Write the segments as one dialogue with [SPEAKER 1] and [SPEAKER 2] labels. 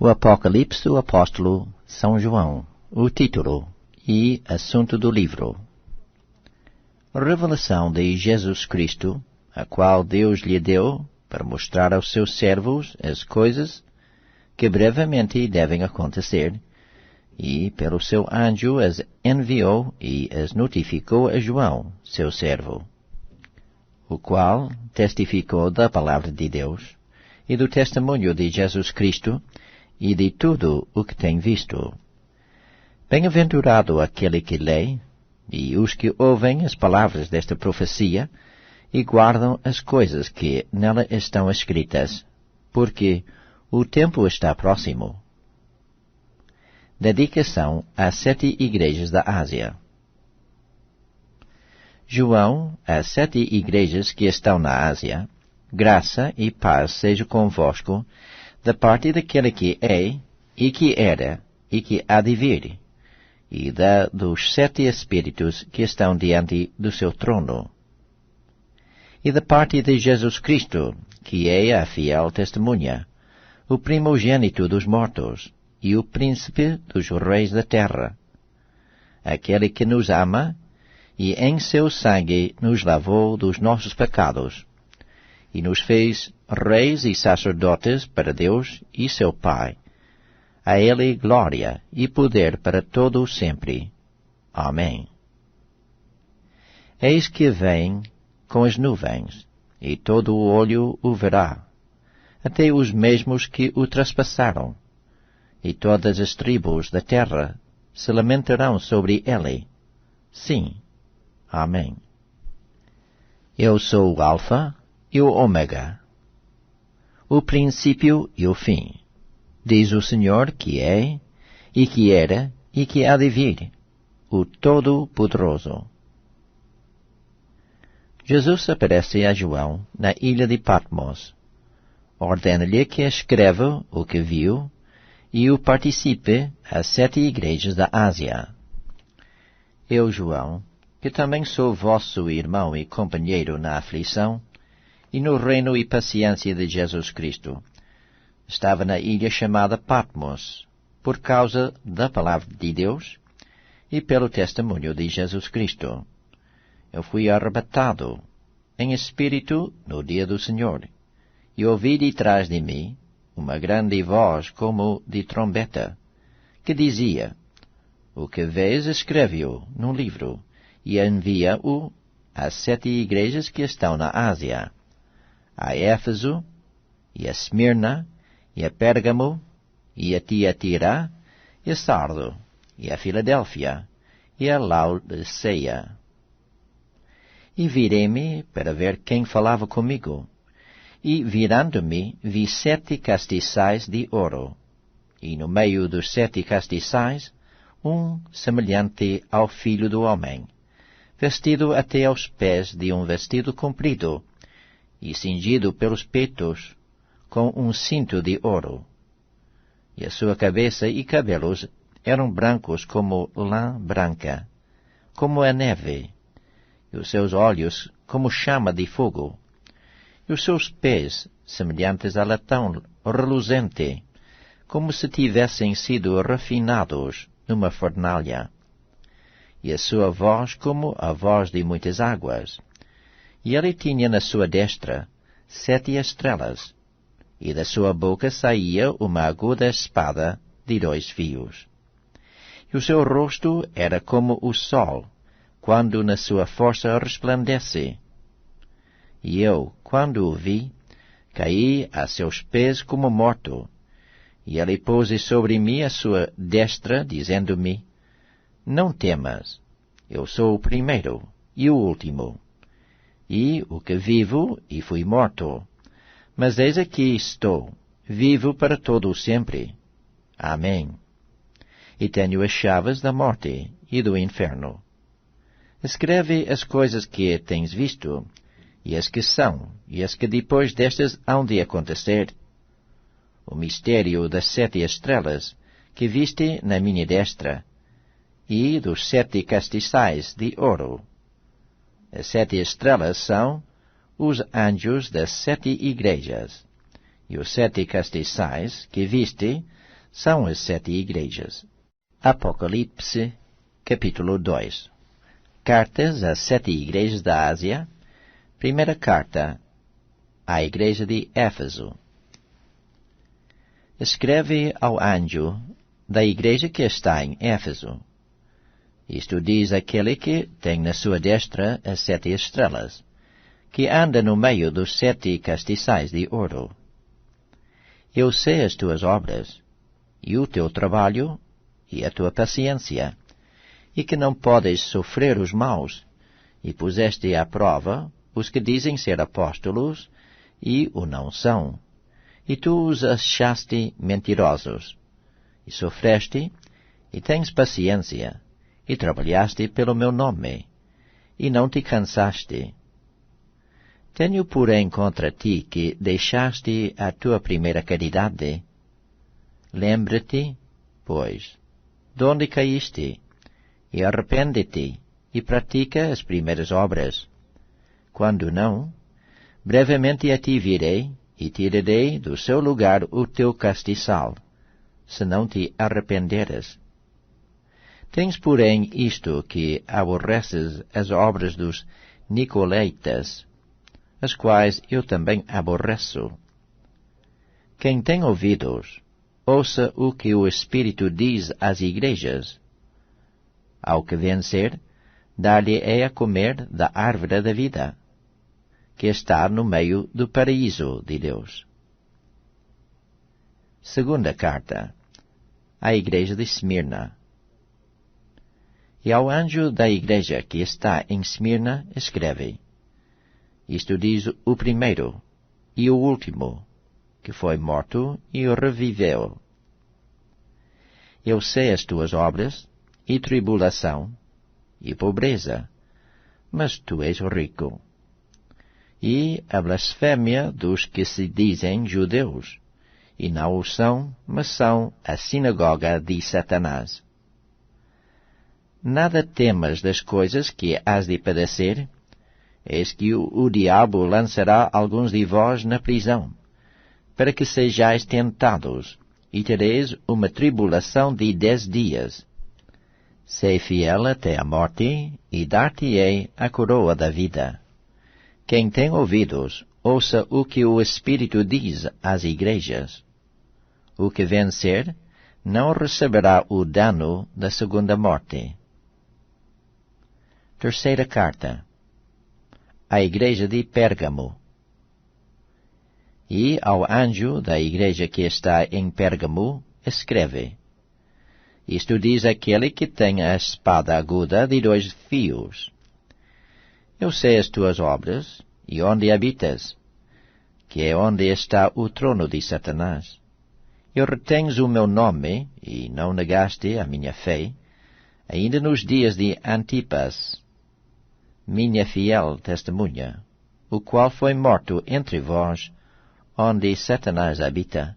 [SPEAKER 1] O Apocalipse do Apóstolo São João, o título e assunto do livro. Revelação de Jesus Cristo, a qual Deus lhe deu para mostrar aos seus servos as coisas que brevemente devem acontecer, e pelo seu anjo as enviou e as notificou a João, seu servo, o qual testificou da palavra de Deus e do testemunho de Jesus Cristo e de tudo o que tem visto. Bem-aventurado aquele que lê e os que ouvem as palavras desta profecia e guardam as coisas que nela estão escritas, porque o tempo está próximo. Dedicação às 7 igrejas da Ásia. João, às 7 igrejas que estão na Ásia, graça e paz seja convosco, da parte daquele que é, e que era, e que há de vir, e dos 7 Espíritos que estão diante do seu trono, e da parte de Jesus Cristo, que é a fiel testemunha, o primogênito dos mortos, e o príncipe dos reis da terra, aquele que nos ama, e em seu sangue nos lavou dos nossos pecados, e nos fez reis e sacerdotes para Deus e seu Pai. A Ele glória e poder para todo o sempre. Amém. Eis que vem com as nuvens, e todo o olho o verá, até os mesmos que o traspassaram, e todas as tribos da terra se lamentarão sobre ele. Sim. Amém. Eu sou o Alfa e o Ômega, o princípio e o fim, diz o Senhor que é, e que era, e que há de vir, o Todo-Poderoso. Jesus aparece a João na ilha de Patmos. Ordena-lhe que escreva o que viu e o participe às 7 igrejas da Ásia. Eu, João, que também sou vosso irmão e companheiro na aflição, e no reino e paciência de Jesus Cristo, estava na ilha chamada Patmos, por causa da palavra de Deus e pelo testemunho de Jesus Cristo. Eu fui arrebatado em espírito no dia do Senhor, e ouvi de trás de mim uma grande voz como de trombeta, que dizia: O que vês, escreve-o num livro, e envia-o às 7 igrejas que estão na Ásia, a Éfeso, e a Esmirna, e a Pérgamo, e a Tiatira, e a Sardo, e a Filadélfia, e a Laodiceia. E virei-me para ver quem falava comigo, e virando-me vi 7 castiçais de ouro, e no meio dos 7 castiçais um semelhante ao Filho do Homem, vestido até aos pés de um vestido comprido, e cingido pelos peitos com um cinto de ouro. E a sua cabeça e cabelos eram brancos como lã branca, como a neve, e os seus olhos como chama de fogo, e os seus pés semelhantes a latão reluzente, como se tivessem sido refinados numa fornalha, e a sua voz como a voz de muitas águas. E ele tinha na sua destra 7 estrelas, e da sua boca saía uma aguda espada de 2 fios. E o seu rosto era como o sol, quando na sua força resplandece. E eu, quando o vi, caí a seus pés como morto, e ele pôs sobre mim a sua destra, dizendo-me: Não temas, eu sou o primeiro e o último, e o que vivo e fui morto, mas eis aqui estou, vivo para todo o sempre. Amém. E tenho as chaves da morte e do inferno. Escreve as coisas que tens visto, e as que são, e as que depois destas hão de acontecer. O mistério das 7 estrelas que viste na minha destra, e dos 7 castiçais de ouro. As 7 estrelas são os anjos das 7 igrejas, e os 7 castiçais que viste são as 7 igrejas. Apocalipse, capítulo 2. Cartas às 7 igrejas da Ásia. Primeira carta à igreja de Éfeso. Escreve ao anjo da igreja que está em Éfeso. Isto diz aquele que tem na sua destra as 7 estrelas, que anda no meio dos 7 castiçais de ouro. Eu sei as tuas obras, e o teu trabalho, e a tua paciência, e que não podes sofrer os maus, e puseste à prova os que dizem ser apóstolos, e o não são, e tu os achaste mentirosos, e sofreste, e tens paciência, e trabalhaste pelo meu nome, e não te cansaste. Tenho, porém, contra ti que deixaste a tua primeira caridade. Lembra-te, pois, de onde caíste, e arrepende-te, e pratica as primeiras obras. Quando não, brevemente a ti virei, e tirarei do seu lugar o teu castiçal, se não te arrependeres. Tens, porém, isto que aborreces as obras dos Nicolaitas, as quais eu também aborreço. Quem tem ouvidos, ouça o que o Espírito diz às igrejas. Ao que vencer, dar-lhe-ei a comer da árvore da vida, que está no meio do paraíso de Deus. Segunda carta à igreja de Esmirna. E ao anjo da igreja que está em Esmirna escreve: Isto diz o primeiro e o último, que foi morto e reviveu. Eu sei as tuas obras, e tribulação, e pobreza, mas tu és rico. E a blasfémia dos que se dizem judeus, e não o são, mas são a sinagoga de Satanás. Nada temas das coisas que hás de padecer. Eis que o diabo lançará alguns de vós na prisão, para que sejais tentados, e tereis uma tribulação de 10 dias. Sei fiel até a morte, e dar-te-ei a coroa da vida. Quem tem ouvidos, ouça o que o Espírito diz às igrejas. O que vencer, não receberá o dano da segunda morte. Terceira carta à igreja de Pérgamo. E ao anjo da igreja que está em Pérgamo, escreve: Isto diz aquele que tem a espada aguda de 2 fios. Eu sei as tuas obras, e onde habitas, que é onde está o trono de Satanás. E retens o meu nome, e não negaste a minha fé, ainda nos dias de Antipas, minha fiel testemunha, o qual foi morto entre vós, onde Satanás habita.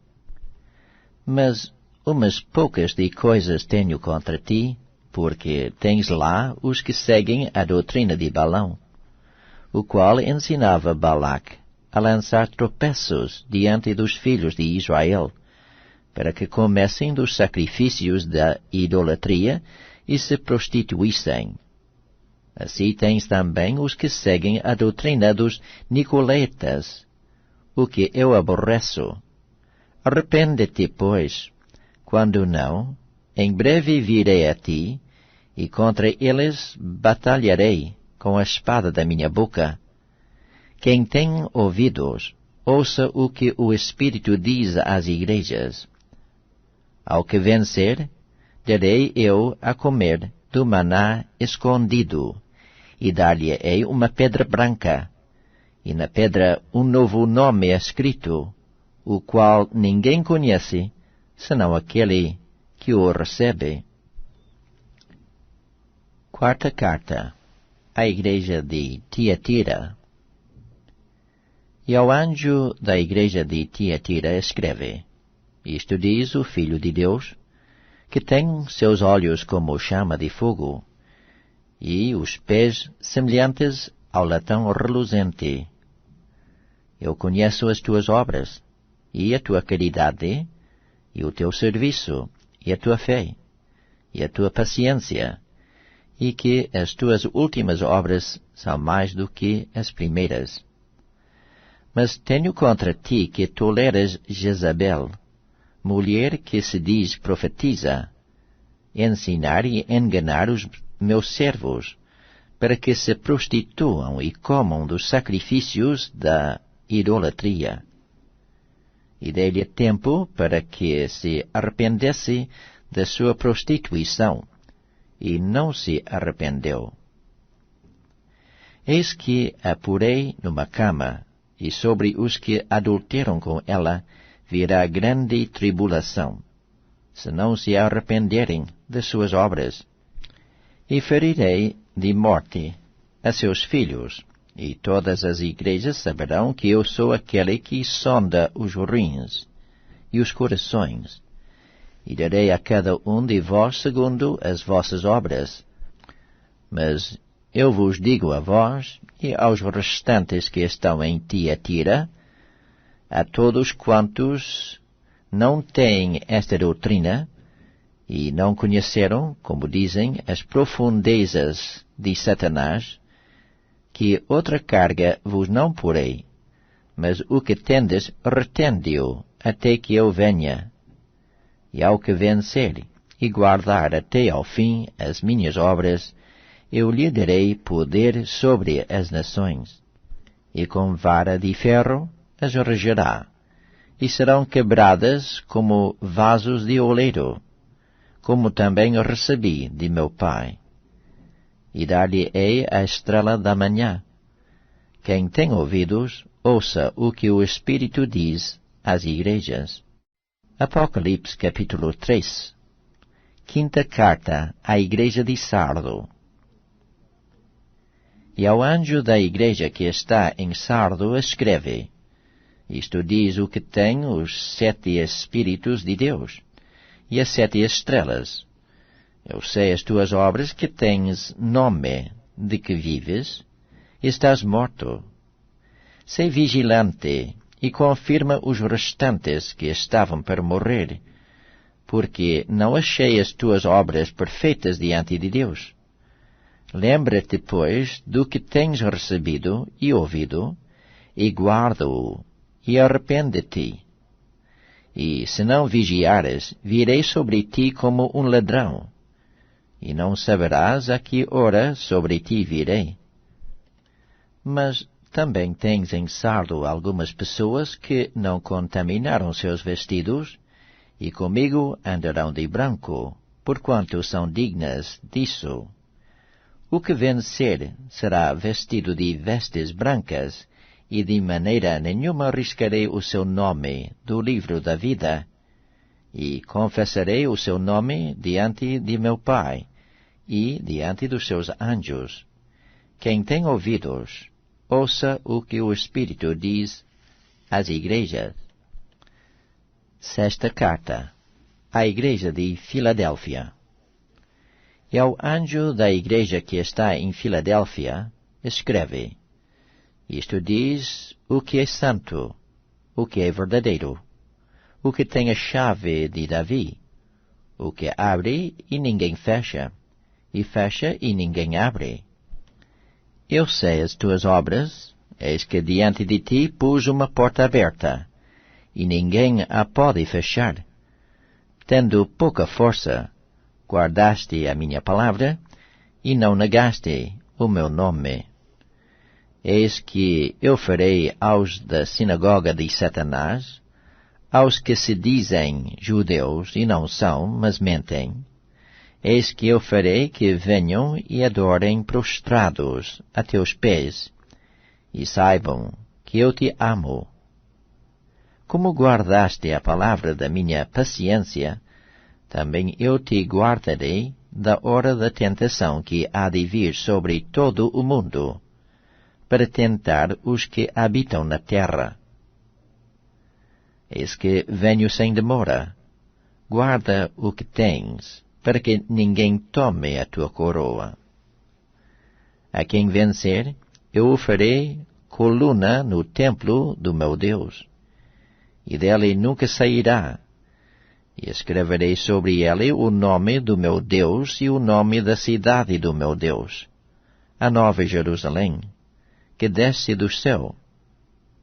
[SPEAKER 1] Mas umas poucas de coisas tenho contra ti, porque tens lá os que seguem a doutrina de Balaão, o qual ensinava Balac a lançar tropeços diante dos filhos de Israel, para que comessem dos sacrifícios da idolatria e se prostituíssem. Assim tens também os que seguem a doutrina dos Nicolaitas, o que eu aborreço. Arrepende-te, pois. Quando não, em breve virei a ti, e contra eles batalharei com a espada da minha boca. Quem tem ouvidos, ouça o que o Espírito diz às igrejas. Ao que vencer, darei eu a comer do maná escondido, e dar-lhe-ei uma pedra branca, e na pedra um novo nome escrito, o qual ninguém conhece, senão aquele que o recebe. Quarta carta à igreja de Tiatira. E ao anjo da igreja de Tiatira escreve: Isto diz o Filho de Deus, que tem seus olhos como chama de fogo, e os pés semelhantes ao latão reluzente. Eu conheço as tuas obras, e a tua caridade, e o teu serviço, e a tua fé, e a tua paciência, e que as tuas últimas obras são mais do que as primeiras. Mas tenho contra ti que toleras Jezabel, mulher que se diz profetiza, ensinar e enganar os meus servos, para que se prostituam e comam dos sacrifícios da idolatria. E dei-lhe tempo para que se arrependesse da sua prostituição, e não se arrependeu. Eis que a porei numa cama, e sobre os que adulteram com ela virá grande tribulação, se não se arrependerem de suas obras. E ferirei de morte a seus filhos, e todas as igrejas saberão que eu sou aquele que sonda os rins e os corações, e darei a cada um de vós segundo as vossas obras. Mas eu vos digo a vós e aos restantes que estão em Tiatira, a todos quantos não têm esta doutrina, e não conheceram, como dizem, as profundezas de Satanás, que outra carga vos não porei, mas o que tendes retende-o até que eu venha. E ao que vencer e guardar até ao fim as minhas obras, eu lhe darei poder sobre as nações, e com vara de ferro as regerá, e serão quebradas como vasos de oleiro, como também recebi de meu Pai. E dar-lhe-ei a estrela da manhã. Quem tem ouvidos, ouça o que o Espírito diz às igrejas. Apocalipse capítulo 3. Quinta carta à igreja de Sardo. E ao anjo da igreja que está em Sardo escreve: Isto diz o que tem os 7 Espíritos de Deus, e as 7 estrelas. Eu sei as tuas obras, que tens nome de que vives, e estás morto. Sei vigilante, e confirma os restantes que estavam para morrer, porque não achei as tuas obras perfeitas diante de Deus. Lembra-te, pois, do que tens recebido e ouvido, e guarda-o, e arrepende-te. E se não vigiares, virei sobre ti como um ladrão, e não saberás a que hora sobre ti virei. Mas também tens em Sardo algumas pessoas que não contaminaram seus vestidos, e comigo andarão de branco, porquanto são dignas disso. O que vencer será vestido de vestes brancas, e de maneira nenhuma riscarei o seu nome do livro da vida, e confessarei o seu nome diante de meu Pai, e diante dos seus anjos. Quem tem ouvidos, ouça o que o Espírito diz às igrejas. Sexta carta à igreja de Filadélfia. E ao anjo da igreja que está em Filadélfia, escreve: Isto diz o que é santo, o que é verdadeiro, o que tem a chave de Davi, o que abre e ninguém fecha, e fecha e ninguém abre. Eu sei as tuas obras, eis que diante de ti pus uma porta aberta, e ninguém a pode fechar. Tendo pouca força, guardaste a minha palavra, e não negaste o meu nome. Eis que eu farei aos da sinagoga de Satanás, aos que se dizem judeus e não são, mas mentem, eis que eu farei que venham e adorem prostrados a teus pés, e saibam que eu te amo. Como guardaste a palavra da minha paciência, também eu te guardarei da hora da tentação que há de vir sobre todo o mundo, para tentar os que habitam na terra. Eis que venho sem demora. Guarda o que tens, para que ninguém tome a tua coroa. A quem vencer, eu o farei coluna no templo do meu Deus, e dele nunca sairá, E escreverei sobre ele o nome do meu Deus e o nome da cidade do meu Deus, a Nova Jerusalém, que desce do céu,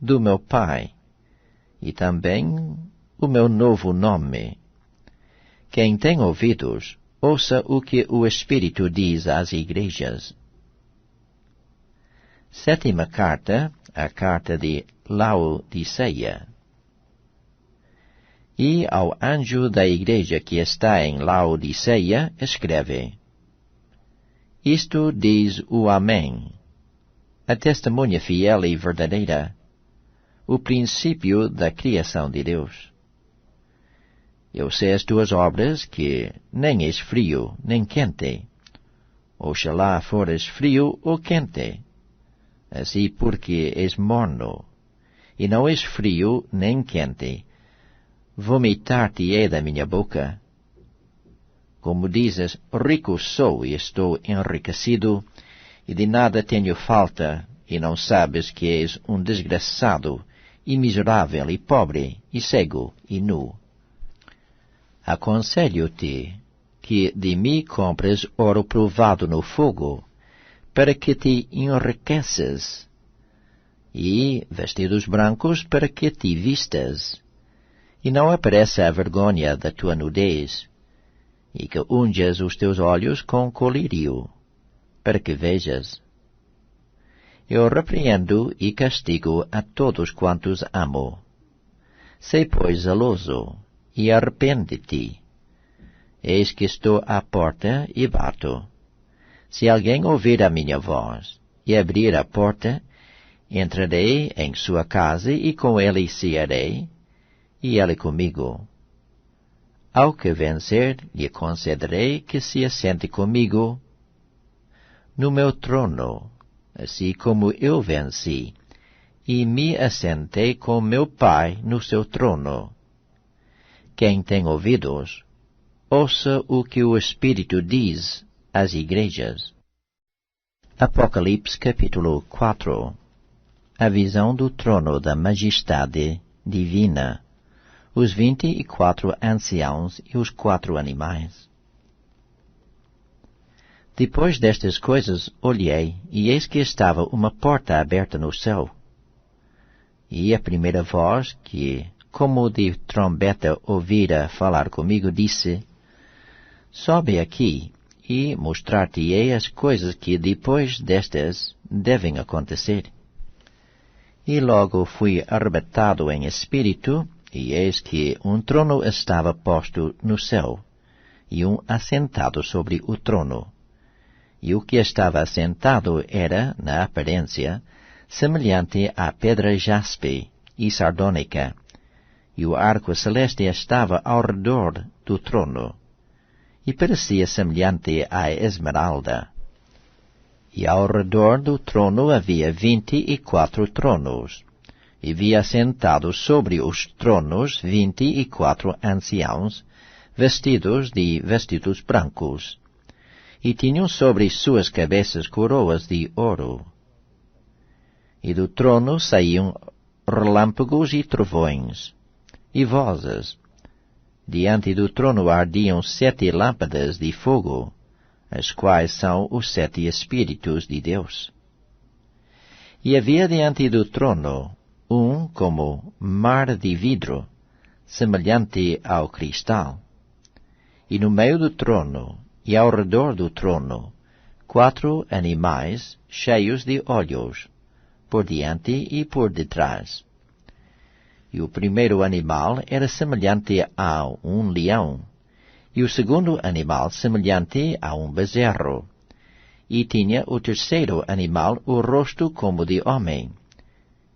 [SPEAKER 1] do meu Pai, e também o meu novo nome. Quem tem ouvidos, ouça o que o Espírito diz às igrejas. Sétima carta, a carta de Laodiceia. E ao anjo da igreja que está em Laodiceia, escreve: Isto diz o Amém, a testemunha fiel e verdadeira, o princípio da criação de Deus. Eu sei as tuas obras, que nem és frio, nem quente. Oxalá fores frio ou quente. Assim porque és morno, e não és frio nem quente, vomitar-te-ei da minha boca. Como dizes, rico sou e estou enriquecido, e de nada tenho falta, e não sabes que és um desgraçado, e miserável, e pobre, e cego, e nu. Aconselho-te que de mim compres ouro provado no fogo, para que te enriqueças, e vestidos brancos para que te vistas, e não apareça a vergonha da tua nudez, e que unjas os teus olhos com colírio, para que vejas. Eu repreendo e castigo a todos quantos amo. Sei, pois, zeloso, e arrepende-te. Eis que estou à porta e bato. Se alguém ouvir a minha voz, e abrir a porta, entrarei em sua casa, e com ele cearei, e ele comigo. Ao que vencer, lhe concederei que se assente comigo no meu trono, assim como eu venci, e me assentei com meu Pai no seu trono. Quem tem ouvidos, ouça o que o Espírito diz às igrejas. Apocalipse capítulo 4. A visão do trono da majestade divina, os 24 anciãos e os 4 animais. Depois destas coisas olhei, e eis que estava uma porta aberta no céu. E a primeira voz, que, como de trombeta, ouvira falar comigo, disse: Sobe aqui, e mostrar-te-ei as coisas que depois destas devem acontecer. E logo fui arrebatado em espírito, e eis que um trono estava posto no céu, e um assentado sobre o trono. E o que estava assentado era, na aparência, semelhante à pedra jaspe e sardônica, e o arco celeste estava ao redor do trono, e parecia semelhante à esmeralda. E ao redor do trono havia 24 tronos, e havia assentados sobre os tronos 24 anciãos, vestidos de vestidos brancos, e tinham sobre suas cabeças coroas de ouro. E do trono saíam relâmpagos e trovões, e vozes. Diante do trono ardiam 7 lâmpadas de fogo, as quais são os 7 Espíritos de Deus. E havia diante do trono um como mar de vidro, semelhante ao cristal. E no meio do trono, e ao redor do trono, 4 animais cheios de olhos, por diante e por detrás. E o primeiro animal era semelhante a um leão, e o segundo animal semelhante a um bezerro. E tinha o terceiro animal o rosto como de homem.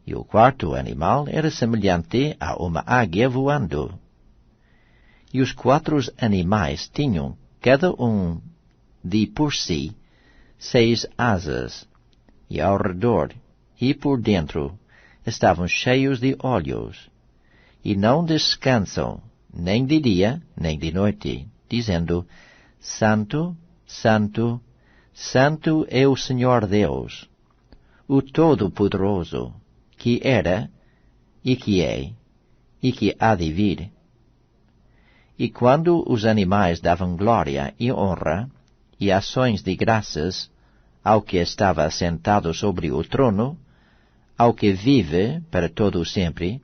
[SPEAKER 1] E o quarto animal era semelhante a uma águia voando. E os 4 animais tinham, cada um de por si, 6 asas, e ao redor e por dentro estavam cheios de olhos, e não descansam, nem de dia, nem de noite, dizendo: Santo, Santo, Santo é o Senhor Deus, o Todo-Poderoso, que era, e que é, e que há de vir. E quando os animais davam glória e honra e ações de graças ao que estava assentado sobre o trono, ao que vive para todo o sempre,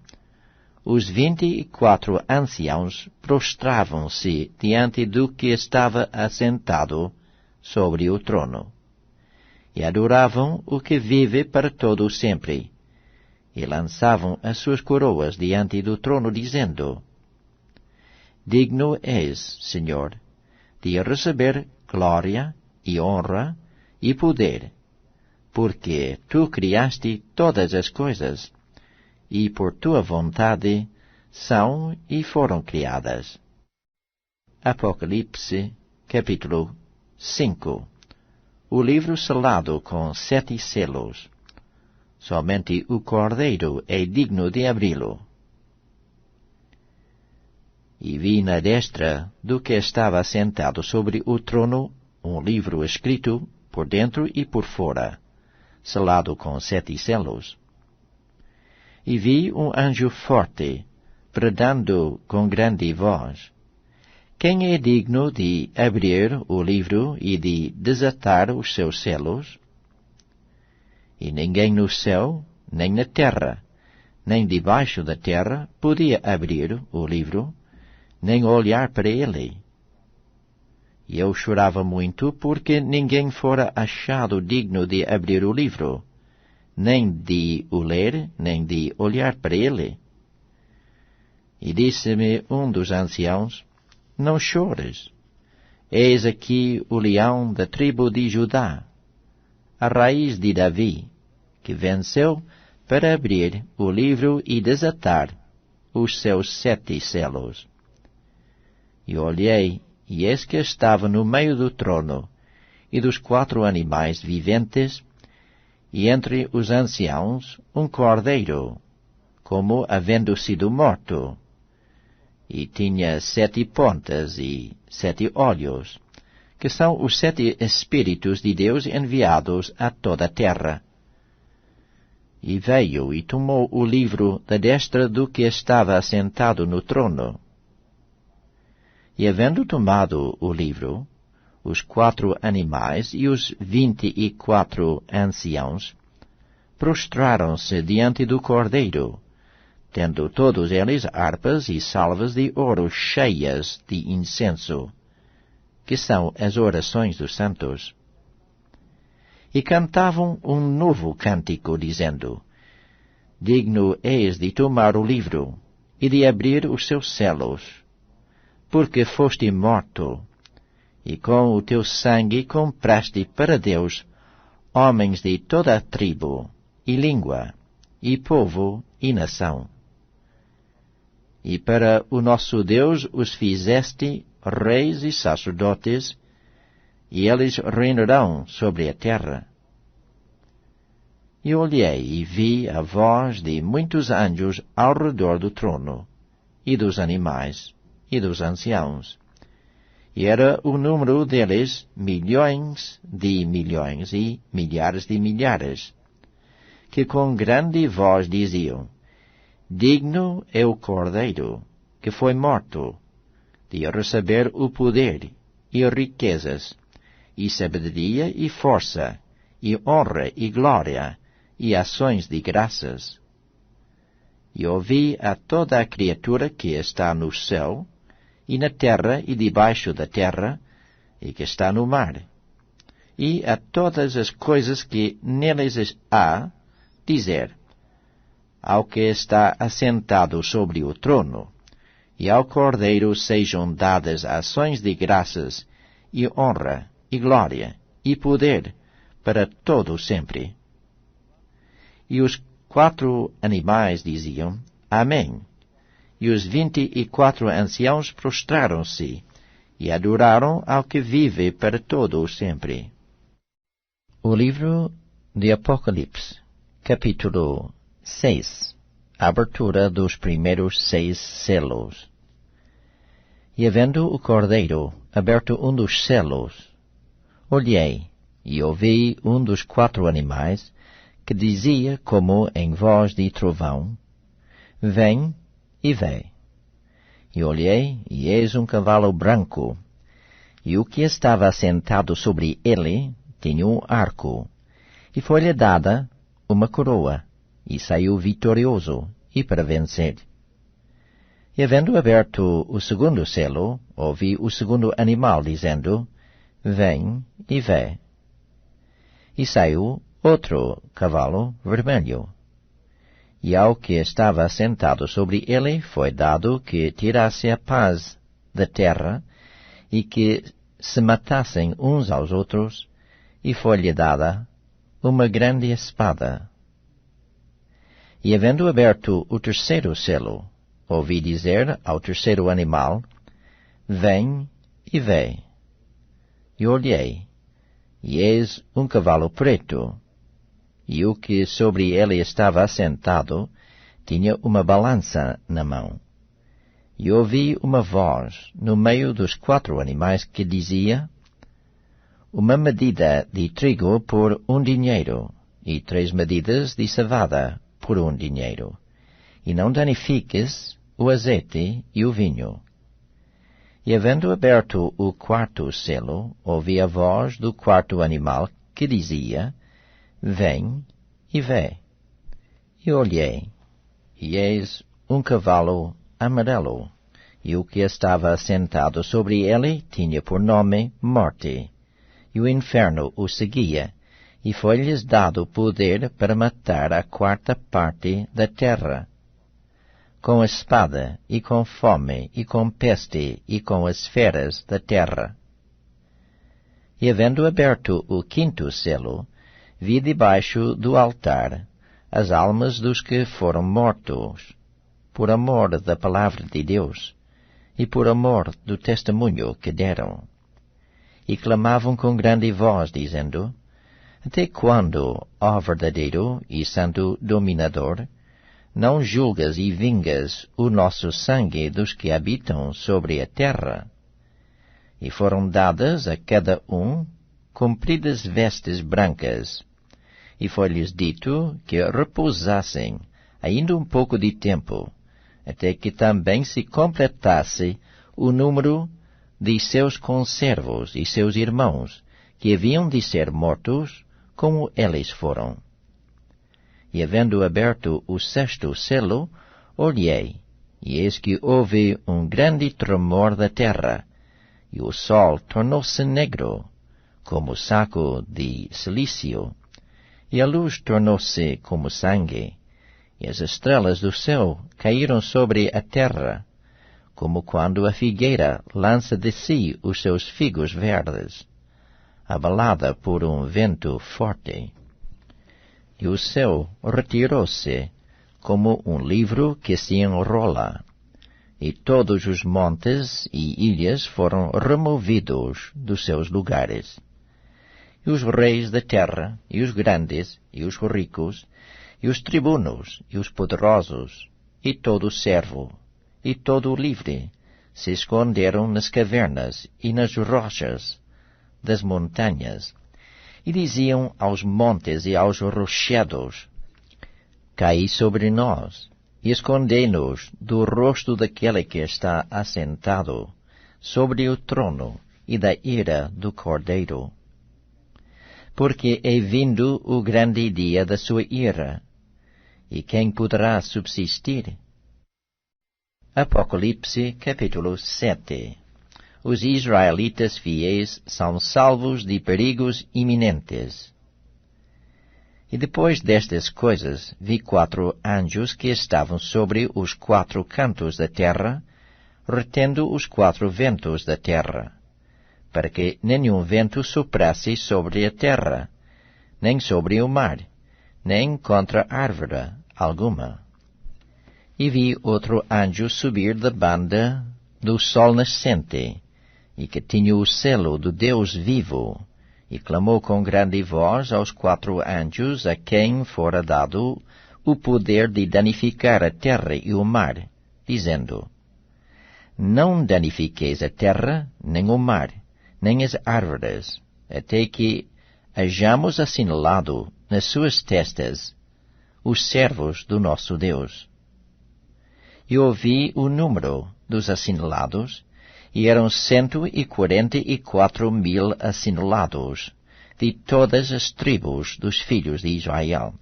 [SPEAKER 1] os 24 anciãos prostravam-se diante do que estava assentado sobre o trono, e adoravam o que vive para todo o sempre, e lançavam as suas coroas diante do trono, dizendo: Digno és, Senhor, de receber glória e honra e poder, porque tu criaste todas as coisas, e por tua vontade são e foram criadas. Apocalipse, capítulo 5. O livro selado com 7 selos. Somente o Cordeiro é digno de abri-lo. E vi na destra do que estava assentado sobre o trono um livro escrito por dentro e por fora, selado com 7 selos. E vi um anjo forte, bradando com grande voz: Quem é digno de abrir o livro e de desatar os seus selos? E ninguém no céu, nem na terra, nem debaixo da terra podia abrir o livro, nem olhar para ele. E eu chorava muito, porque ninguém fora achado digno de abrir o livro, nem de o ler, nem de olhar para ele. E disse-me um dos anciãos: Não chores. Eis aqui o leão da tribo de Judá, a raiz de Davi, que venceu para abrir o livro e desatar os seus 7 selos. E olhei, e eis que estava no meio do trono, e dos 4 animais viventes, e entre os anciãos um cordeiro, como havendo sido morto, e tinha 7 pontas e 7 olhos, que são os 7 Espíritos de Deus enviados a toda a terra. E veio e tomou o livro da destra do que estava assentado no trono. E havendo tomado o livro, os 4 animais e os 24 anciãos prostraram-se diante do Cordeiro, tendo todos eles harpas e salvas de ouro cheias de incenso, que são as orações dos santos. E cantavam um novo cântico, dizendo: Digno és de tomar o livro e de abrir os seus selos, porque foste morto, e com o teu sangue compraste para Deus homens de toda a tribo, e língua, e povo, e nação. E para o nosso Deus os fizeste reis e sacerdotes, e eles reinarão sobre a terra. E olhei e vi a voz de muitos anjos ao redor do trono, e dos animais, e dos anciãos. E era o número deles milhões de milhões e milhares de milhares, que com grande voz diziam: Digno é o Cordeiro, que foi morto, de receber o poder, e riquezas, e sabedoria, e força, e honra, e glória, e ações de graças. E ouvi a toda a criatura que está no céu, e na terra, e debaixo da terra, e que está no mar, e a todas as coisas que neles há, dizer: Ao que está assentado sobre o trono, e ao Cordeiro sejam dadas ações de graças, e honra, e glória, e poder, para todo o sempre. E os 4 animais diziam: Amém. E os 24 anciãos prostraram-se, e adoraram ao que vive para todo o sempre. O livro de Apocalipse, capítulo 6. Abertura dos primeiros 6 selos. E havendo o Cordeiro aberto um dos selos, olhei, e ouvi um dos 4 animais, que dizia como em voz de trovão: Vem e vê. E olhei, e eis um cavalo branco, e o que estava assentado sobre ele tinha um arco, e foi-lhe dada uma coroa, e saiu vitorioso, e para vencer. E havendo aberto o segundo selo, ouvi o segundo animal dizendo, Vem e vê. E saiu outro cavalo vermelho. E ao que estava assentado sobre ele foi dado que tirasse a paz da terra, e que se matassem uns aos outros, e foi-lhe dada uma grande espada. E havendo aberto o terceiro selo, ouvi dizer ao terceiro animal, Vem e vê. E olhei, e eis um cavalo preto, e o que sobre ele estava assentado tinha uma balança na mão. E ouvi uma voz no meio dos 4 animais que dizia, uma medida de trigo por 1 dinheiro, e 3 medidas de cevada por 1 dinheiro, e não danifiques o azeite e o vinho. E havendo aberto o 4º selo, ouvi a voz do 4º animal que dizia, Vem e vê. E olhei, e eis um cavalo amarelo, e o que estava assentado sobre ele tinha por nome Morte, e o inferno o seguia, e foi-lhes dado poder para matar a 4ª parte da terra, com a espada, e com fome, e com peste, e com as feras da terra. E havendo aberto o 5º selo, vi debaixo do altar as almas dos que foram mortos, por amor da palavra de Deus, e por amor do testemunho que deram. E clamavam com grande voz, dizendo, Até quando, ó verdadeiro e santo dominador, não julgas e vingas o nosso sangue dos que habitam sobre a terra? E foram dadas a cada um compridas vestes brancas, e foi-lhes dito que repousassem ainda um pouco de tempo, até que também se completasse o número de seus conservos e seus irmãos, que haviam de ser mortos, como eles foram. E havendo aberto o 6º selo, olhei, e eis que houve um grande tremor da terra, e o sol tornou-se negro, como saco de cilício, e a luz tornou-se como sangue, e as estrelas do céu caíram sobre a terra, como quando a figueira lança de si os seus figos verdes, abalada por um vento forte. E o céu retirou-se, como um livro que se enrola, e todos os montes e ilhas foram removidos dos seus lugares. E os reis da terra, e os grandes, e os ricos, e os tribunos, e os poderosos, e todo o servo, e todo o livre, se esconderam nas cavernas e nas rochas das montanhas, e diziam aos montes e aos rochedos, Caí sobre nós, e escondei-nos do rosto daquele que está assentado sobre o trono e da ira do Cordeiro. Porque é vindo o grande dia da sua ira, e quem poderá subsistir? Apocalipse, capítulo 7. Os israelitas fiéis são salvos de perigos iminentes. E depois destas coisas, vi 4 anjos que estavam sobre os 4 cantos da terra, retendo os 4 ventos da terra, para que nenhum vento soprasse sobre a terra, nem sobre o mar, nem contra árvore alguma. E vi outro anjo subir da banda do sol nascente, e que tinha o selo do Deus vivo, e clamou com grande voz aos 4 anjos a quem fora dado o poder de danificar a terra e o mar, dizendo, Não danifiqueis a terra, nem o mar, nem as árvores, até que hajamos assinalado nas suas testas os servos do nosso Deus. E ouvi o número dos assinalados, e eram 144.000 assinalados, de todas as tribos dos filhos de Israel.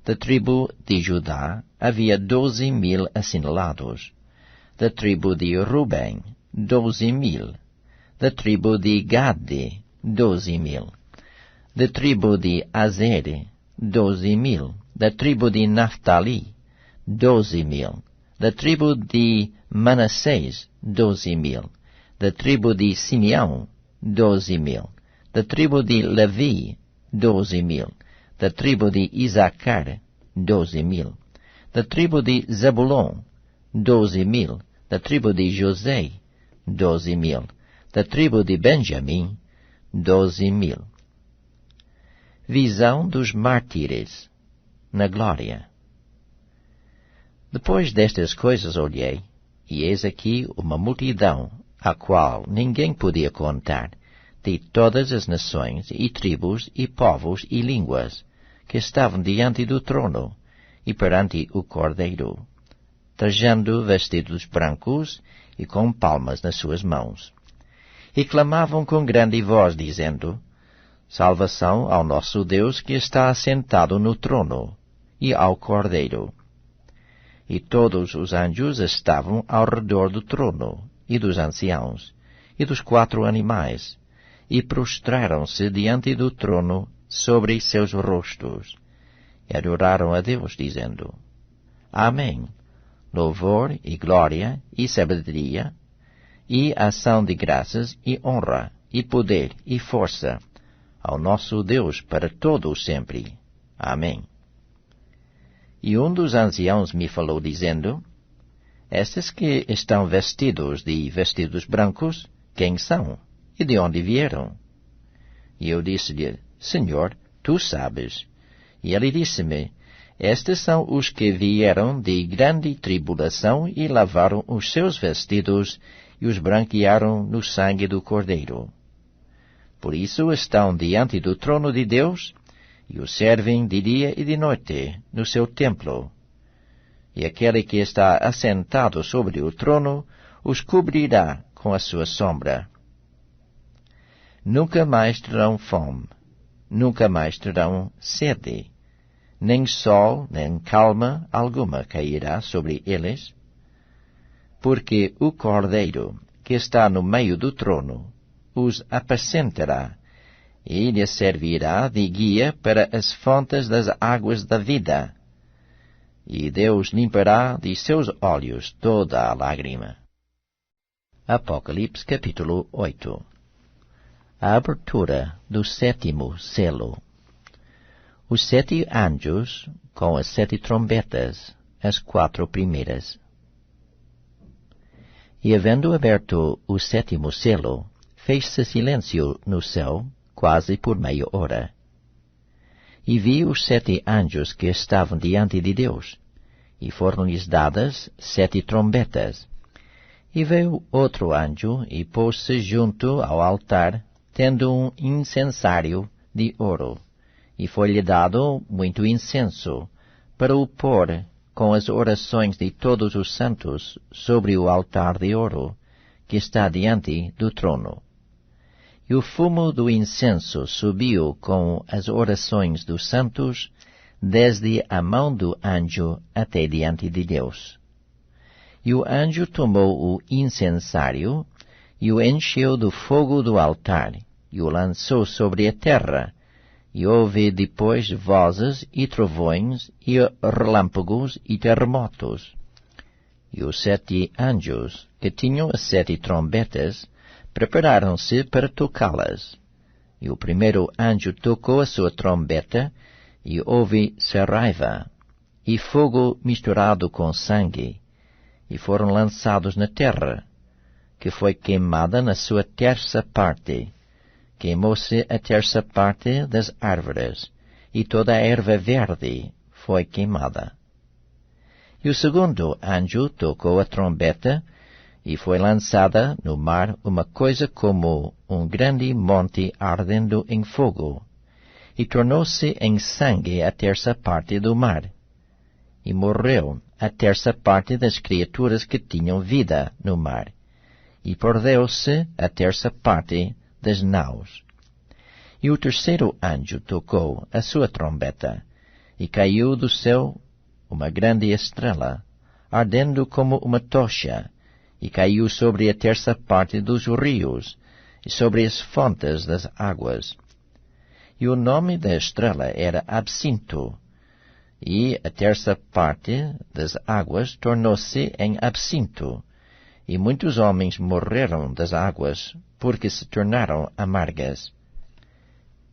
[SPEAKER 1] Da tribo de Judá havia 12.000 assinalados. Da tribo de Ruben, 12.000. Da tribo de Gade, 12.000. Da tribo de Azer, 12.000. Da tribo de Naftali, 12.000. Da tribo de Manassés, 12.000. Da tribo de Simeão, 12.000. Da tribo de Levi, 12.000. Da tribo de Isacar, 12.000. Da tribo de Zabulon, 12.000. Da tribo de José, 12.000. Da tribo de Benjamim, 12.000. Visão dos mártires, na glória. Depois destas coisas olhei, e eis aqui uma multidão, a qual ninguém podia contar, de todas as nações, e tribos, e povos, e línguas, que estavam diante do trono, e perante o Cordeiro, trajando vestidos brancos, e com palmas nas suas mãos. E clamavam com grande voz, dizendo: Salvação ao nosso Deus que está assentado no trono, e ao Cordeiro. E todos os anjos estavam ao redor do trono, e dos anciãos, e dos 4 animais, e prostraram-se diante do trono sobre seus rostos, e adoraram a Deus, dizendo: Amém. Louvor e glória e sabedoria, e ação de graças e honra, e poder e força, ao nosso Deus para todo o sempre. Amém. E um dos anciãos me falou, dizendo: Estes que estão vestidos de vestidos brancos, quem são? E de onde vieram? E eu disse-lhe: Senhor, tu sabes. E ele disse-me: Estes são os que vieram de grande tribulação e lavaram os seus vestidos e os branquearam no sangue do Cordeiro. Por isso estão diante do trono de Deus e o servem de dia e de noite no seu templo. E aquele que está assentado sobre o trono os cobrirá com a sua sombra. Nunca mais terão fome, nunca mais terão sede, nem sol, nem calma alguma cairá sobre eles, porque o Cordeiro, que está no meio do trono, os apacentará, e lhes servirá de guia para as fontes das águas da vida, e Deus limpará de seus olhos toda a lágrima. Apocalipse capítulo 8. A abertura do 7º selo. Os 7 anjos, com as 7 trombetas, as 4 primeiras. E havendo aberto o 7º selo, fez-se silêncio no céu, quase por meia hora. E vi os 7 anjos que estavam diante de Deus, e foram-lhes dadas 7 trombetas. E veio outro anjo, e pôs-se junto ao altar, tendo um incensário de ouro, e foi-lhe dado muito incenso, para o pôr com as orações de todos os santos sobre o altar de ouro, que está diante do trono. E o fumo do incenso subiu com as orações dos santos, desde a mão do anjo até diante de Deus. E o anjo tomou o incensário, e o encheu do fogo do altar, e o lançou sobre a terra, e houve depois vozes e trovões, e relâmpagos e terremotos. E os 7 anjos, que tinham as 7 trombetas, prepararam-se para tocá-las. E o primeiro anjo tocou a sua trombeta, e houve raiva, e fogo misturado com sangue, e foram lançados na terra, que foi queimada na sua terça parte. Queimou-se a terça parte das árvores, e toda a erva verde foi queimada. E o segundo anjo tocou a trombeta, e foi lançada no mar uma coisa como um grande monte ardendo em fogo, e tornou-se em sangue a terça parte do mar. e morreu a terça parte das criaturas que tinham vida no mar, e perdeu-se a terça parte das naus. E o terceiro anjo tocou a sua trombeta, e caiu do céu uma grande estrela, ardendo como uma tocha, e caiu sobre a terça parte dos rios, e sobre as fontes das águas. E o nome da estrela era Absinto, e a terça parte das águas tornou-se em absinto, e muitos homens morreram das águas, porque se tornaram amargas.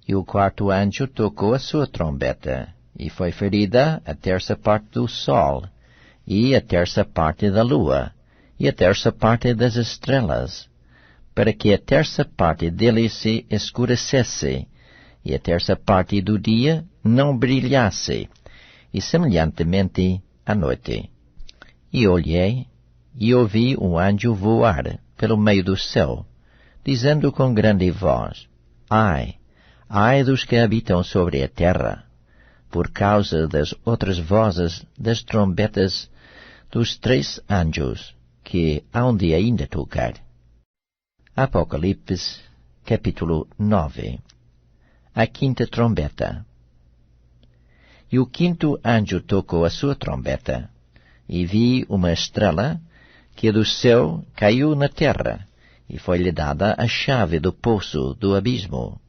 [SPEAKER 1] E o quarto anjo tocou a sua trombeta, e foi ferida a terça parte do sol, e a terça parte da lua, e a terça parte das estrelas, para que a terça parte dele se escurecesse, e a terça parte do dia não brilhasse, e semelhantemente à noite. E olhei, e ouvi um anjo voar pelo meio do céu, dizendo com grande voz: Ai, ai dos que habitam sobre a terra, por causa das outras vozes das trombetas dos 3 anjos, que hão de ainda tocar. Apocalipse, capítulo 9. A quinta trombeta. E o quinto anjo tocou a sua trombeta, e vi uma estrela que do céu caiu na terra, e foi-lhe dada a chave do poço do abismo.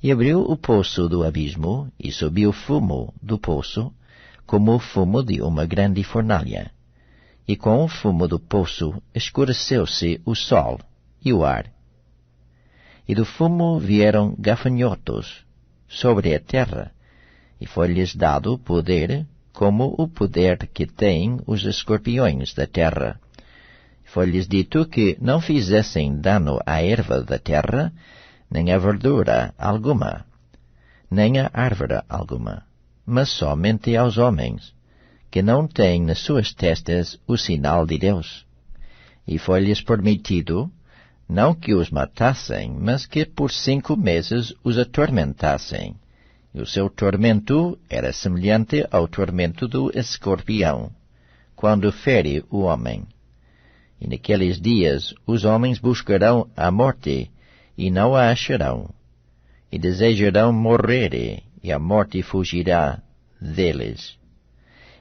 [SPEAKER 1] E abriu o poço do abismo, e subiu fumo do poço, como o fumo de uma grande fornalha. E com o fumo do poço escureceu-se o sol e o ar. E do fumo vieram gafanhotos sobre a terra, e foi-lhes dado poder, como o poder que têm os escorpiões da terra. Foi-lhes dito que não fizessem dano à erva da terra, nem à verdura alguma, nem à árvore alguma, mas somente aos homens, que não têm nas suas testas o sinal de Deus. E foi-lhes permitido, não que os matassem, mas que por 5 meses os atormentassem. E o seu tormento era semelhante ao tormento do escorpião, quando fere o homem. E naqueles dias os homens buscarão a morte, e não a acharão, e desejarão morrer, e a morte fugirá deles.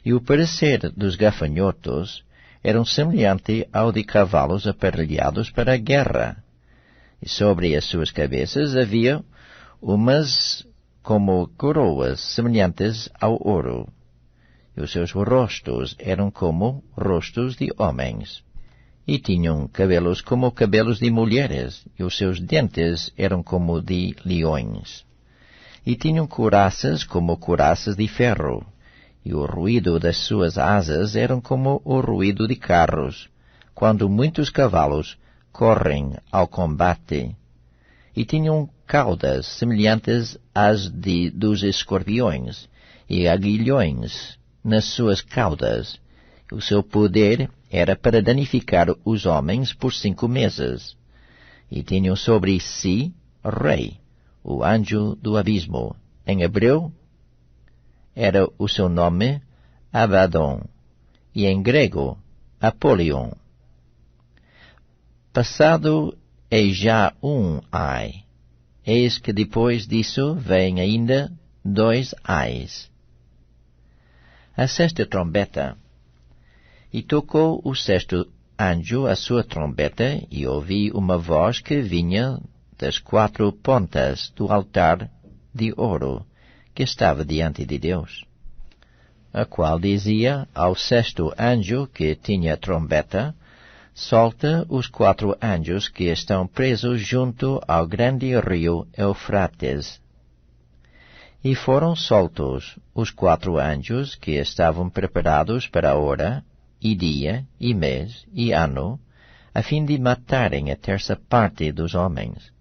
[SPEAKER 1] E o parecer dos gafanhotos era semelhante ao de cavalos aparelhados para a guerra, e sobre as suas cabeças havia umas como coroas semelhantes ao ouro, e os seus rostos eram como rostos de homens. E tinham cabelos como cabelos de mulheres, e os seus dentes eram como de leões. E tinham couraças como couraças de ferro, e o ruído das suas asas eram como o ruído de carros, quando muitos cavalos correm ao combate. E tinham caudas semelhantes às dos escorpiões, e aguilhões nas suas caudas. O seu poder era para danificar os homens por 5 meses. E tinham sobre si rei, o anjo do abismo. Em hebreu era o seu nome Abaddon, e em grego Apolion. Passado é já ai. Eis que depois disso vêm ainda 2 ais. A sexta trombeta. E tocou o sexto anjo a sua trombeta, e ouvi uma voz que vinha das 4 pontas do altar de ouro que estava diante de Deus, a qual dizia ao sexto anjo que tinha a trombeta: solta os 4 anjos que estão presos junto ao grande rio Eufrates. E foram soltos os 4 anjos que estavam preparados para a hora, e dia, e mês, e ano, a fim de matarem a terça parte dos homens.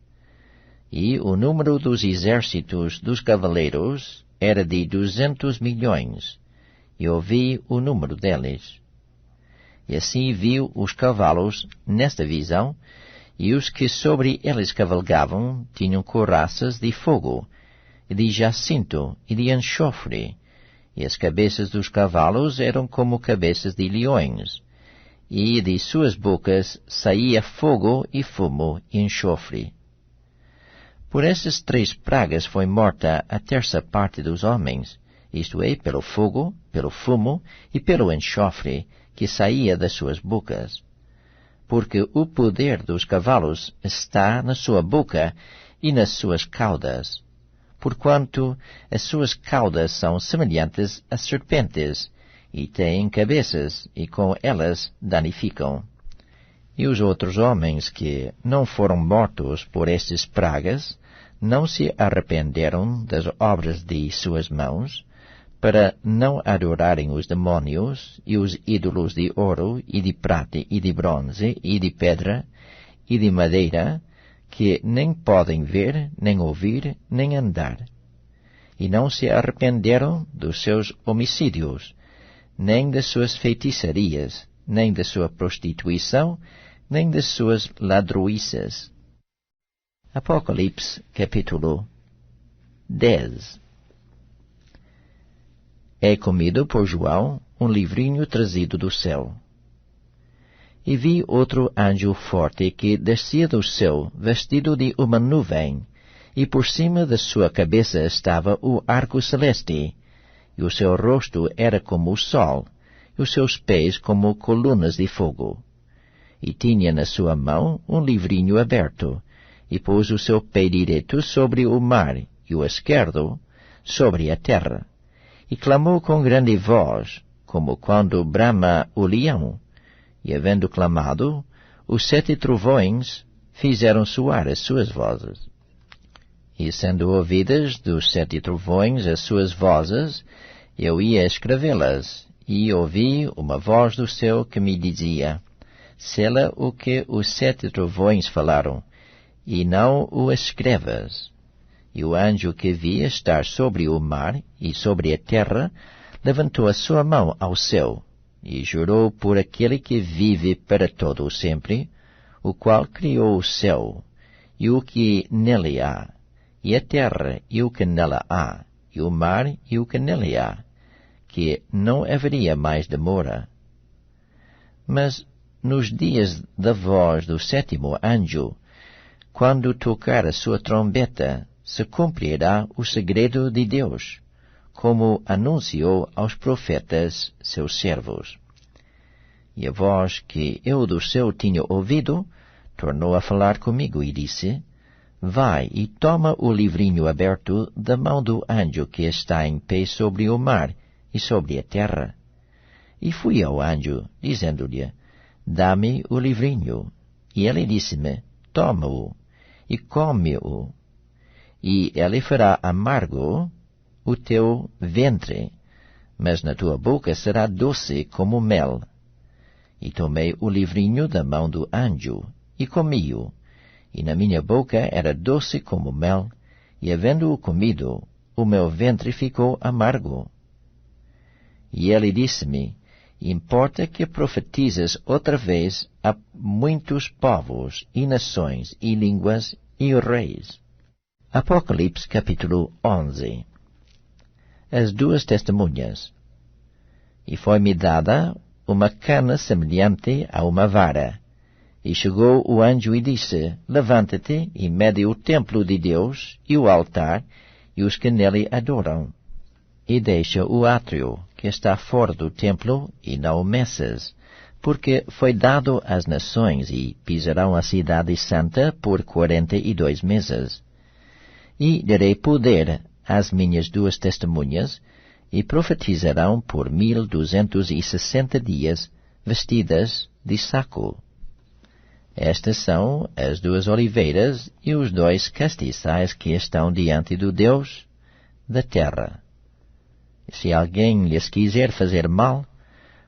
[SPEAKER 1] E o número dos exércitos dos cavaleiros era de 200 milhões, e ouvi o número deles. E assim viu os cavalos nesta visão, e os que sobre eles cavalgavam tinham couraças de fogo, e de jacinto, e de enxofre, e as cabeças dos cavalos eram como cabeças de leões, e de suas bocas saía fogo e fumo e enxofre. Por essas 3 pragas foi morta a terça parte dos homens, isto é, pelo fogo, pelo fumo e pelo enxofre que saía das suas bocas. Porque o poder dos cavalos está na sua boca e nas suas caudas, porquanto as suas caudas são semelhantes a serpentes, e têm cabeças, e com elas danificam. E os outros homens que não foram mortos por estas pragas, não se arrependeram das obras de suas mãos, para não adorarem os demónios e os ídolos de ouro e de prata e de bronze e de pedra e de madeira, que nem podem ver, nem ouvir, nem andar. E não se arrependeram dos seus homicídios, nem das suas feitiçarias, nem da sua prostituição, nem das suas ladroiças. Apocalipse, capítulo 10. É comido por João um livrinho trazido do céu. E vi outro anjo forte que descia do céu, vestido de uma nuvem, e por cima da sua cabeça estava o arco celeste, e o seu rosto era como o sol, e os seus pés como colunas de fogo. E tinha na sua mão um livrinho aberto, e pôs o seu pé direito sobre o mar, e o esquerdo sobre a terra. E clamou com grande voz, como quando brama o leão. E havendo clamado, os 7 trovões fizeram soar as suas vozes. E sendo ouvidas dos 7 trovões as suas vozes, eu ia escrevê-las, e ouvi uma voz do céu que me dizia: sela o que os 7 trovões falaram, e não o escrevas. E o anjo que vi estar sobre o mar e sobre a terra levantou a sua mão ao céu, e jurou por aquele que vive para todo o sempre, o qual criou o céu, e o que nele há, e a terra e o que nela há, e o mar e o que nele há, que não haveria mais demora. Mas nos dias da voz do 7º anjo, quando tocar a sua trombeta, se cumprirá o segredo de Deus, como anunciou aos profetas, seus servos. E a voz que eu do céu tinha ouvido, tornou a falar comigo e disse: vai e toma o livrinho aberto da mão do anjo que está em pé sobre o mar e sobre a terra. E fui ao anjo, dizendo-lhe: dá-me o livrinho. E ele disse-me: toma-o e come-o, e ele fará amargo o teu ventre, mas na tua boca será doce como mel. E tomei o livrinho da mão do anjo, e comi-o, e na minha boca era doce como mel, e havendo-o comido, o meu ventre ficou amargo. E ele disse-me: importa que profetizes outra vez a muitos povos, e nações, e línguas, e reis. Apocalipse capítulo 11. As 2 testemunhas. E foi-me dada uma cana semelhante a uma vara. E chegou o anjo e disse: levanta-te e mede o templo de Deus, e o altar, e os que nele adoram. E deixa o átrio, que está fora do templo, e não o meças, porque foi dado às nações, e pisarão a cidade santa por 42 meses. E darei poder às minhas 2 testemunhas, e profetizarão por 1260 dias, vestidas de saco. Estas são as 2 oliveiras e os 2 castiçais que estão diante do Deus da terra. Se alguém lhes quiser fazer mal,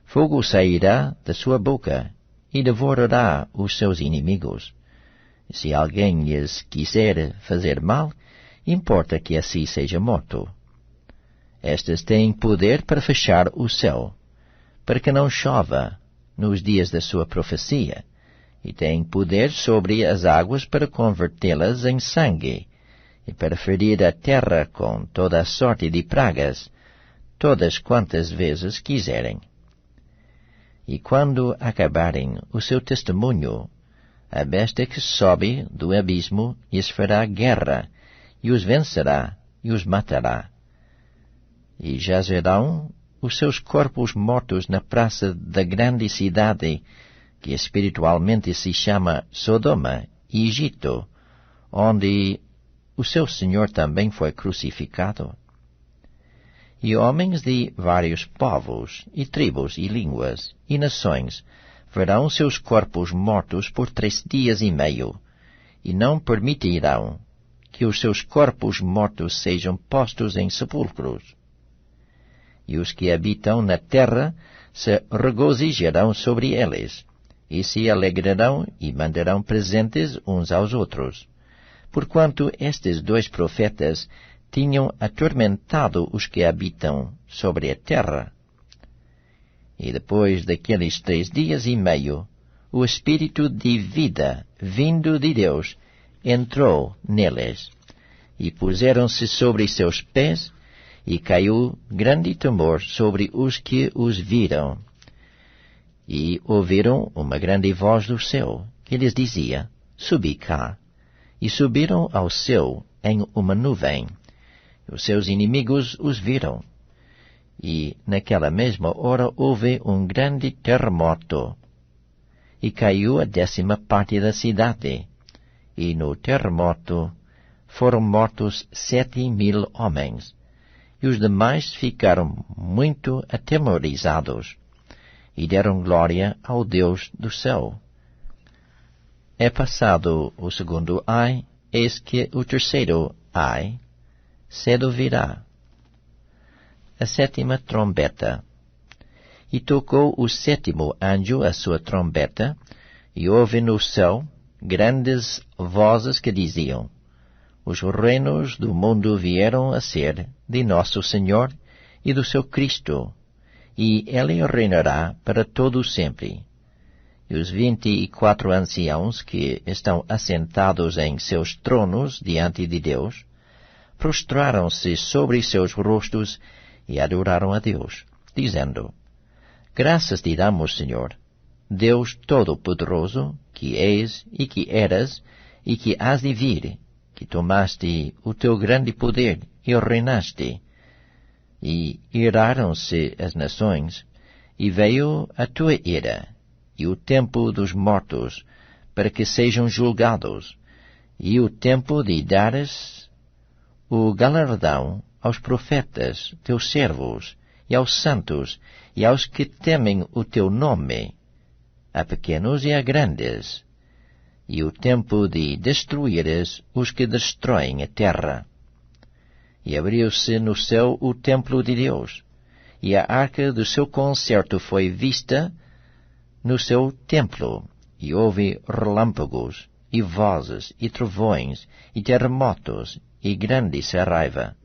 [SPEAKER 1] fogo sairá da sua boca e devorará os seus inimigos. Se alguém lhes quiser fazer mal, importa que assim seja morto. Estas têm poder para fechar o céu, para que não chova nos dias da sua profecia, e têm poder sobre as águas para convertê-las em sangue, e para ferir a terra com toda a sorte de pragas, todas quantas vezes quiserem. E quando acabarem o seu testemunho, a besta que sobe do abismo lhes fará guerra, e os vencerá, e os matará. E jazerão os seus corpos mortos na praça da grande cidade, que espiritualmente se chama Sodoma e Egito, onde o seu Senhor também foi crucificado. E homens de vários povos, e tribos, e línguas, e nações, verão seus corpos mortos por 3 dias e meio, e não permitirão que os seus corpos mortos sejam postos em sepulcros. E os que habitam na terra se regozijarão sobre eles, e se alegrarão e mandarão presentes uns aos outros, porquanto estes 2 profetas tinham atormentado os que habitam sobre a terra. E depois daqueles 3 dias e meio, o Espírito de vida, vindo de Deus, entrou neles, e puseram-se sobre seus pés, e caiu grande temor sobre os que os viram. E ouviram uma grande voz do céu, que lhes dizia: Subi cá. E subiram ao céu em uma nuvem. Os seus inimigos os viram. E naquela mesma hora houve um grande terremoto. E caiu a 10ª parte da cidade. E no terremoto foram mortos 7.000 homens. E os demais ficaram muito atemorizados, e deram glória ao Deus do céu. É passado o segundo ai, eis que o terceiro ai cedo virá. A 7ª trombeta. E tocou o 7º anjo a sua trombeta, e houve no céu grandes vozes que diziam: Os reinos do mundo vieram a ser de nosso Senhor e do seu Cristo, e ele reinará para todo sempre. E os 24 anciãos que estão assentados em seus tronos diante de Deus, prostraram-se sobre seus rostos e adoraram a Deus, dizendo: Graças te damos, Senhor, Deus Todo-Poderoso, que és e que eras e que has de vir, que tomaste o teu grande poder e reinaste. E iraram-se as nações, e veio a tua ira, e o tempo dos mortos, para que sejam julgados, e o tempo de dares o galardão aos profetas, teus servos, e aos santos, e aos que temem o teu nome, a pequenos e a grandes, e o tempo de destruíres os que destroem a terra. E abriu-se no céu o templo de Deus, e a arca do seu concerto foi vista no seu templo, e houve relâmpagos, e vozes, e trovões, e terremotos, e grande serraiva.